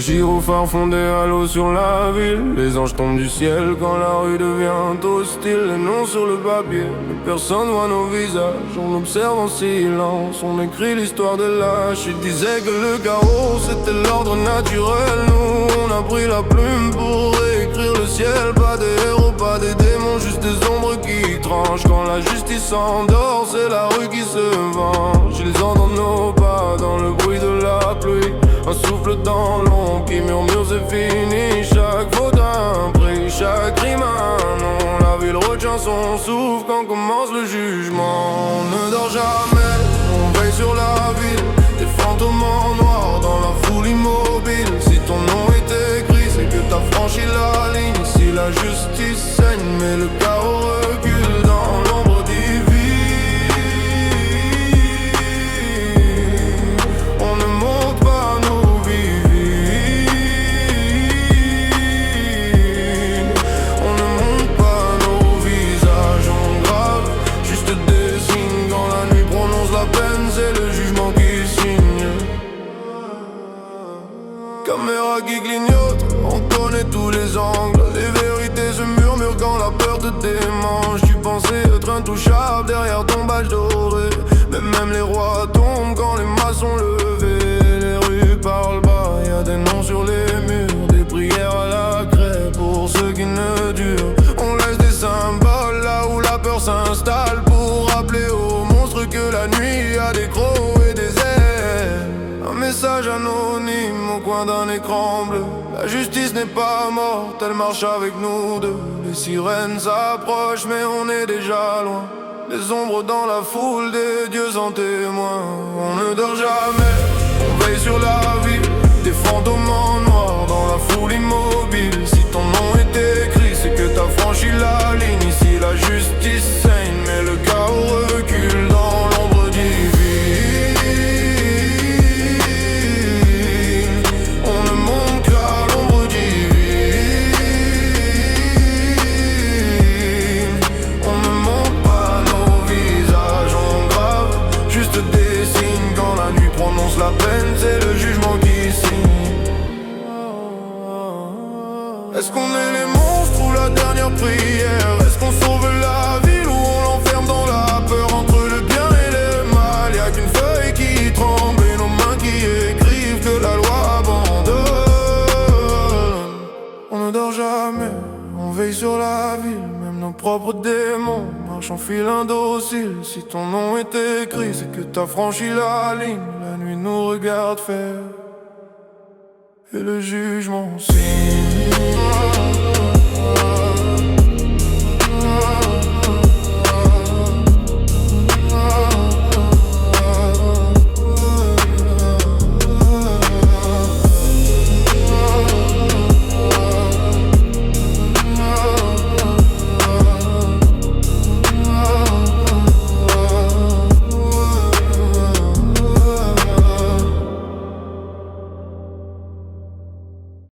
gyrophares font des halos sur la ville. Les anges tombent du ciel quand la rue devient hostile. Les noms sur le papier, mais personne voit nos visages. On observe en silence, on écrit l'histoire de lâche. Ils disaient que le chaos c'était l'ordre naturel. Nous on a pris la plume pour écrire le ciel. Pas des héros, pas des démons, juste des ombres qui tranchent. Quand la justice s'endort, c'est la rue qui se venge. Ils entendent nos pas dans le bruit de la pluie. Un souffle dans l'ombre qui murmure c'est fini. Chaque faute a un prix, chaque crime a un nom. La ville retient son souffle quand commence le jugement. On ne dort jamais, on veille sur la ville. Des fantômes en noir dans la foule immobile. Si ton nom est écrit, c'est que t'as franchi la ligne. Si la justice saigne, mais le chaos recule dans l'ombre divine. On ne monte pas nos vies. On ne monte pas nos visages, on grave juste des signes. Quand la nuit prononce la peine, c'est le jugement qui signe. Caméra qui clignote, on connaît tous les angles. Les vérités se murmurent quand la peur te démange. Tu pensais être intouchable derrière ton badge doré, mais même les rois tombent quand les mâts sont levés. Les rues parlent bas, y'a des noms sur les murs. Des prières à la craie pour ceux qui ne durent. On laisse des symboles là où la peur s'installe, pour rappeler aux monstres que la nuit a des crocs et des ailes. Un message anonyme au coin d'un écran bleu. La justice n'est pas morte, elle marche avec nous deux. Les sirènes s'approchent mais on est déjà loin. Les ombres dans la foule, des dieux en témoin. On ne dort jamais, on veille sur la ville. Des fantômes en noir dans la foule immobile. Si ton nom est écrit, c'est que t'as franchi la ligne. Ici la justice saigne, mais le chaos recule dans l'ombre divine. On ne monte qu'à l'ombre divine. On ne monte pas nos visages, on grave juste des signes. Quand la nuit prononce la peine, c'est le jugement qui signe. Est-ce qu'on est les monstres ou la dernière prière? Est-ce qu'on sauve la ville ou on l'enferme dans la peur? Entre le bien et le mal, y'a qu'une feuille qui tremble et nos mains qui écrivent que la loi abandonne. On ne dort jamais, on veille sur la ville. Même nos propres démons marchent en file indocile. Si ton nom est écrit, c'est que t'as franchi la ligne. La nuit nous regarde faire et le jugement signe.